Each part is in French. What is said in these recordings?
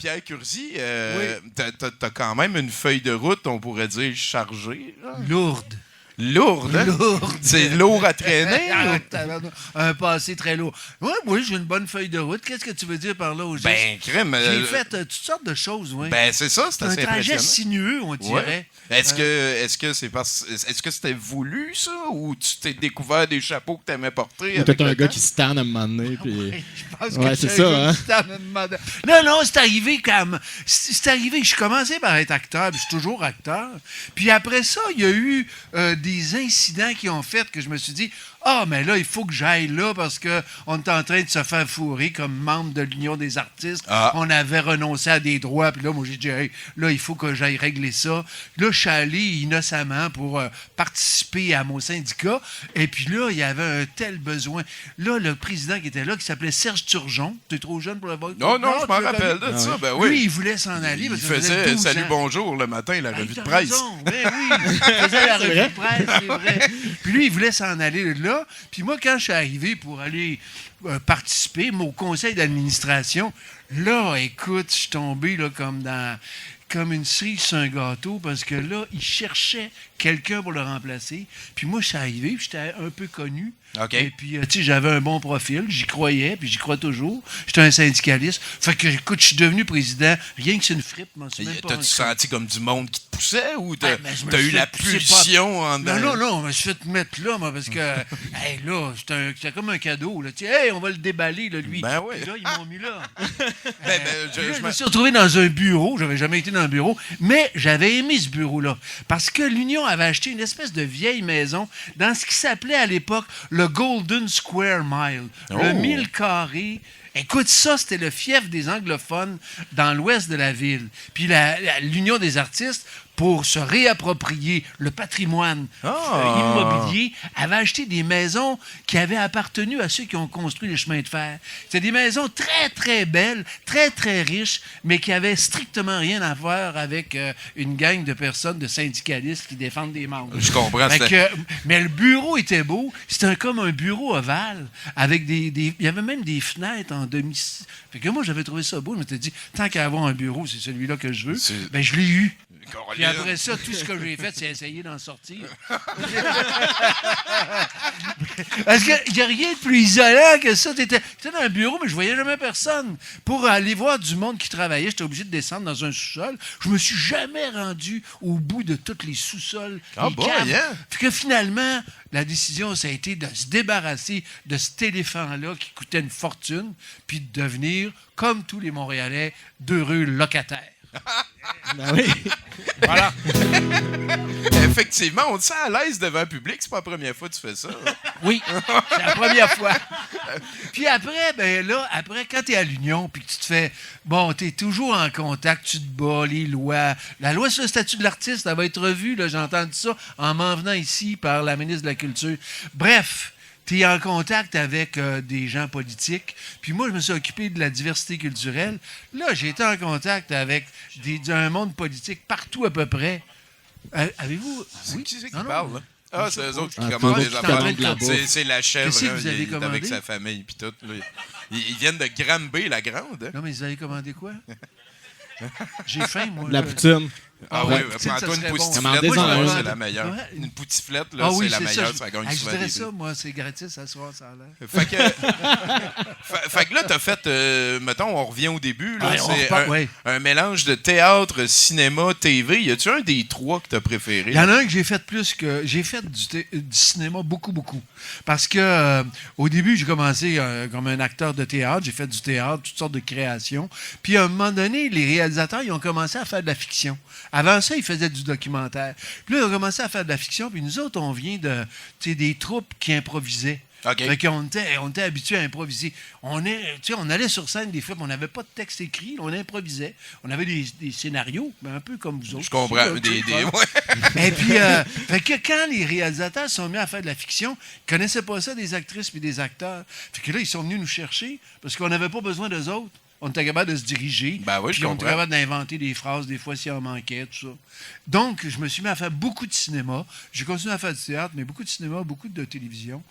Pierre Curzi, Oui. t'as quand même une feuille de route, on pourrait dire, chargée. Là. Lourde. Lourde, hein? Lourde. C'est lourd à traîner. Un passé très lourd. Oui, j'ai une bonne feuille de route. Qu'est-ce que tu veux dire par là, au juste? Ben, crème. J'ai fait toutes sortes de choses, oui. Ben, c'est ça, c'est un assez trajet impressionnant. sinueux, on dirait. Ouais. Est-ce que c'était voulu, ça? Ou tu t'es découvert des chapeaux que t'aimais porter? Ou peut-être un gars qui se tanne à un moment donné. Puis... Ouais, je pense Ouais, que c'est un ça, gars hein? qui t'a demandé. Non, c'est arrivé comme... C'est arrivé, je commençais par être acteur, puis je suis toujours acteur. Puis après ça, il y a eu des incidents qui ont fait que je me suis dit, mais là, il faut que j'aille là parce qu'on est en train de se faire fourrer comme membre de l'Union des artistes. Ah. On avait renoncé à des droits, puis là, moi, j'ai dit, hey, là, il faut que j'aille régler ça. Là, je suis allé innocemment pour participer à mon syndicat. Et puis là, il y avait un tel besoin. Là, le président qui était là, qui s'appelait Serge Turgeon, tu es trop jeune pour le voir? Non, je m'en tu l'as rappelle connu? de ça. Ben oui. Lui, il voulait s'en aller. Il Parce que ça faisait faisait 12 Salut, ans. bonjour le matin, la revue de T'as presse. raison. Oui, il faisait la revue de presse, c'est vrai. Puis lui, il voulait s'en aller là. Puis moi, quand je suis arrivé pour aller participer au conseil d'administration, là, écoute, je suis tombé là, comme une cerise sur un gâteau parce que là, il cherchait quelqu'un pour le remplacer. Puis moi, je suis arrivé, puis j'étais un peu connu. OK. Et puis, tu sais, j'avais un bon profil, j'y croyais, puis j'y crois toujours. J'étais un syndicaliste. Fait que, écoute, je suis devenu président, rien que c'est une frippe, m'en suis même pas T'as-tu rendu compte. senti comme du monde qui te poussait ou t'as Ben, je me eu suis la fait pousser pulsion en dedans? Non, je me suis fait mettre là, moi, parce que, hey, là, c'était comme un cadeau, là. Tu sais, hey, on va le déballer, là, lui. Ben oui. Puis là, ils m'ont mis là. Ben, Puis là, je me suis retrouvé dans un bureau, j'avais jamais été dans un bureau, mais j'avais aimé ce bureau-là, parce que l'Union avait acheté une espèce de vieille maison dans ce qui s'appelait à l'époque le Golden Square Mile, le 1000 carrés. Écoute, ça, c'était le fief des anglophones dans l'ouest de la ville. Puis l'Union des artistes, pour se réapproprier le patrimoine immobilier, avait acheté des maisons qui avaient appartenu à ceux qui ont construit les chemins de fer. C'était des maisons très, très belles, très, très riches, mais qui avaient strictement rien à voir avec une gang de personnes, de syndicalistes qui défendent des membres. Je comprends. Mais le bureau était beau. C'était comme un bureau ovale, avec il y avait même des fenêtres en demi... Fait que moi, j'avais trouvé ça beau. Je m'étais dit, tant qu'à avoir un bureau, c'est celui-là que je veux. Ben, je l'ai eu. Puis après ça, tout ce que j'ai fait, c'est essayer d'en sortir. Parce qu'il n'y a rien de plus isolant que ça. T'étais dans un bureau, mais je voyais jamais personne. Pour aller voir du monde qui travaillait, j'étais obligé de descendre dans un sous-sol. Je me suis jamais rendu au bout de tous les sous-sols. Ah bon, yeah. Puis que finalement, la décision, ça a été de se débarrasser de cet éléphant-là qui coûtait une fortune, puis de devenir, comme tous les Montréalais, d'heureux locataires. Ben oui. Voilà. Effectivement, on te sent à l'aise devant le public. C'est pas la première fois que tu fais ça. Oui, c'est la première fois. Puis après, quand tu es à l'Union, puis que tu te fais... Bon, tu es toujours en contact, tu te bats, les lois. La loi sur le statut de l'artiste, elle va être revue, là, j'ai entendu ça, en m'en venant ici par la ministre de la Culture. Bref... Tu es en contact avec des gens politiques. Puis moi, je me suis occupé de la diversité culturelle. Là, j'ai été en contact avec un monde politique partout à peu près. Avez-vous... Oui, qui c'est qui Non, parle, là? Ah, c'est eux autres qui Ah, commandent eux les autres qui affaires. commandent de la bouffe. C'est la chèvre, Qu'est-ce que vous avez il est avec commandé? sa famille, puis tout. Là. Ils viennent de Granby, la Grande. Hein? Non, mais vous avez commandé quoi? J'ai faim, moi. De la poutine. Ah ouais, oui, poutine, prends-toi ça une serait bon. poutiflette, Commandez-en là, un. c'est la meilleure. Ouais. Une poutiflette, là, c'est la meilleure, ça gagne Je souvent dirais des ça, prix. moi, c'est gratis à soir, ça a l'air. Fait que là, t'as fait, mettons, on revient au début, là, Ouais, on c'est repart, ouais. un mélange de théâtre, cinéma, TV. Y a-tu un des trois que t'as préféré? Il y en a un que j'ai fait plus que... J'ai fait du cinéma beaucoup. Parce que au début, j'ai commencé comme un acteur de théâtre. J'ai fait du théâtre, toutes sortes de créations. Puis à un moment donné, les réalisateurs, ils ont commencé à faire de la fiction. Avant ça, ils faisaient du documentaire. Puis là, ils ont commencé à faire de la fiction. Puis nous autres, on vient des troupes qui improvisaient. OK. Fait qu'on était habitués à improviser. On allait sur scène des fois, mais on n'avait pas de texte écrit, on improvisait. On avait des scénarios, mais un peu comme vous autres. Je comprends. Ça, Ouais. Et puis, fait que quand les réalisateurs sont mis à faire de la fiction, ils connaissaient pas ça des actrices et des acteurs. Fait que là, ils sont venus nous chercher parce qu'on n'avait pas besoin d'eux autres. On était capable de se diriger. Ben oui, je puis on était comprends. capable d'inventer des phrases, des fois, s'il en manquait, tout ça. Donc, je me suis mis à faire beaucoup de cinéma. J'ai continué à faire du théâtre, mais beaucoup de cinéma, beaucoup de télévision.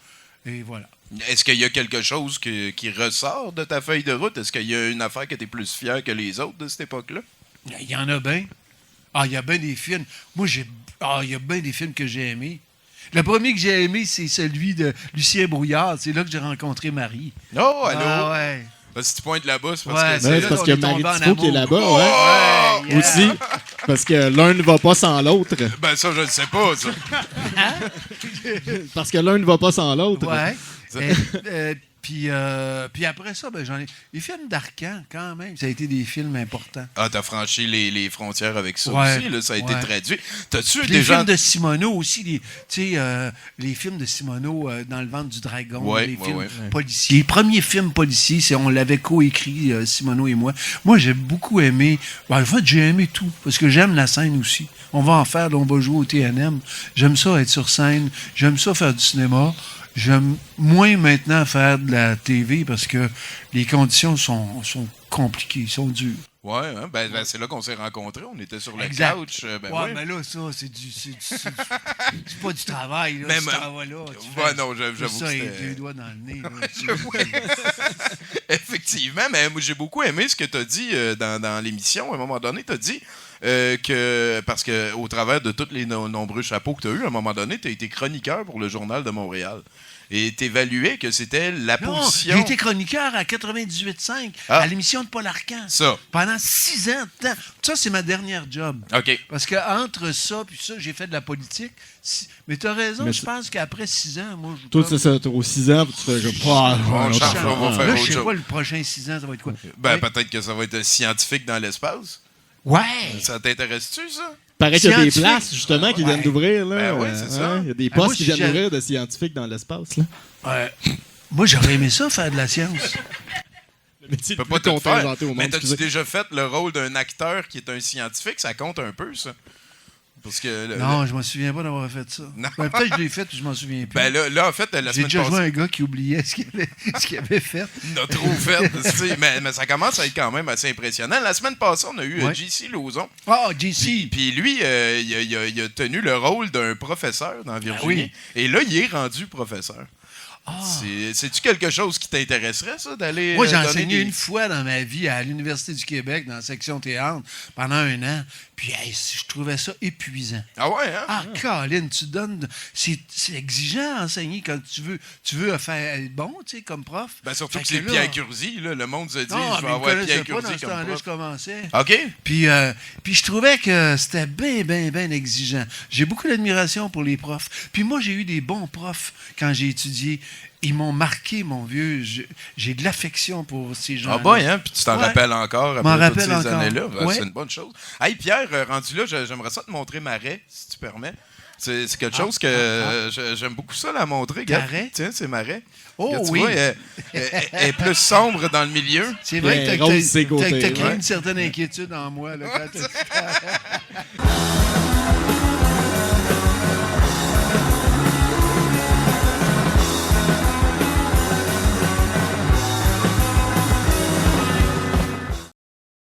Et voilà. Est-ce qu'il y a quelque chose qui ressort de ta feuille de route? Est-ce qu'il y a une affaire que tu es plus fier que les autres de cette époque-là? Il y en a bien. Il y a bien des films. Moi, il y a bien des films que j'ai aimés. Le premier que j'ai aimé, c'est celui de Lucien Brouillard. C'est là que j'ai rencontré Marie. Oh, allô? Ah ouais. Si tu pointes là-bas, c'est parce Ouais, que Ben, là c'est parce qu'on que est tombé Marie en Tifo qui est amour. là-bas, ouais. Ouais, yeah. Aussi. Parce que l'un ne va pas sans l'autre. Ben ça, je ne sais pas, ça. Parce que l'un ne va pas sans l'autre. Ouais. Puis après ça, j'en ai. Les films d'Arcan, quand même, ça a été des films importants. Ah, t'as franchi les frontières avec ça Ouais, aussi, là, ça a été ouais. traduit. T'as-tu Puis les déjà... films de Simoneau aussi, les films de Simoneau dans le ventre du dragon, Ouais, les ouais, films ouais. policiers. Premier film policier, on l'avait coécrit, Simoneau et moi. Moi, j'ai beaucoup aimé. En fait, j'ai aimé tout, parce que j'aime la scène aussi. On va en faire, là, on va jouer au TNM. J'aime ça être sur scène, j'aime ça faire du cinéma. J'aime moins maintenant faire de la TV parce que les conditions sont compliquées, sont dures. Ouais, hein, ben, c'est là qu'on s'est rencontrés. On était sur le Exact. couch. Mais là, ça, c'est pas du travail, là, Mais ce moi- travail-là. Ouais, non, j'avoue ça, que et c'était... deux doigts dans le nez. Là, Effectivement, mais moi, j'ai beaucoup aimé ce que tu as dit dans l'émission. À un moment donné, tu as dit que, parce que au travers de tous les nombreux chapeaux que tu as eus, à un moment donné, tu as été chroniqueur pour le Journal de Montréal. Et tu évaluais que c'était la Non, position... j'ai été chroniqueur à 98.5 Ah. à l'émission de Paul Arcand. Ça, Pendant 6 ans de temps. Ça, c'est ma dernière job. OK. Parce qu'entre ça puis ça, j'ai fait de la politique. Mais tu as raison, Mais je pense qu'après 6 ans, moi, je Toi, c'est ça, t'as 6 ans, puis tu fais comme. On change, on va faire Là, autre je sais chose. pas, le prochain 6 ans, ça va être quoi? Ben, Ouais. peut-être que ça va être scientifique dans l'espace. Ouais! Ça t'intéresse-tu, ça? Paraît qu'il y a des Scientifique. places, justement, qui viennent d'ouvrir. Là. Ben ouais, c'est ça. Il y a des Ah, moi, postes qui si viennent d'ouvrir de scientifiques dans l'espace. Là. Ouais. Moi, j'aurais aimé ça, faire de la science. Le métier Tu peux le pas plus tout faire. contingenté au Mais monde. t'as-tu excusez. déjà fait le rôle d'un acteur qui est un scientifique? Ça compte un peu, ça? Parce que... Non, je m'en souviens pas d'avoir fait ça. Non. Ben, peut-être que je l'ai fait puis je m'en souviens plus. Ben là, en fait, la J'ai semaine déjà joué passée... un gars qui oubliait ce qu'il avait fait. On a trop fait, tu sais, mais ça commence à être quand même assez impressionnant. La semaine passée, on a eu Ouais. JC Lauzon. Ah, JC! Puis lui, il a tenu le rôle d'un professeur dans Virginie. oui. Et là, il est rendu professeur. Ah. C'est-tu quelque chose qui t'intéresserait, ça, d'aller Moi, j'ai donner enseigné des- une fois dans ma vie à l'Université du Québec, dans la section théâtre, pendant 1 an. Puis, je trouvais ça épuisant. Ah ouais, hein? Ah, Colin, tu donnes... C'est exigeant à enseigner quand tu veux faire être bon, tu sais, comme prof. Ben surtout Fait que c'est là- Pierre Curzi, là. Le monde se dit, Non, je vais mais avoir me Pierre connaissais pas Curzi dans ce comme temps-là, prof. je commençais. OK? Puis je trouvais que c'était bien exigeant. J'ai beaucoup d'admiration pour les profs. Puis moi, j'ai eu des bons profs quand j'ai étudié. Ils m'ont marqué, mon vieux. J'ai de l'affection pour ces gens-là. Ah boy, hein? Puis tu t'en Ouais. rappelles encore M'en après toutes rappelle ces encore. années-là. Ben, Ouais. c'est une bonne chose. Hey, Pierre, rendu là, j'aimerais ça te montrer Marais, si tu permets. C'est quelque chose que j'aime beaucoup ça, la montrer. Regarde. Marais? Tiens, c'est Marais. Oh Regarde, tu oui. vois, elle est plus sombre dans le milieu. C'est vrai Bien que rose, ses côtés, t'as créé ouais. une certaine inquiétude en moi. Là, quand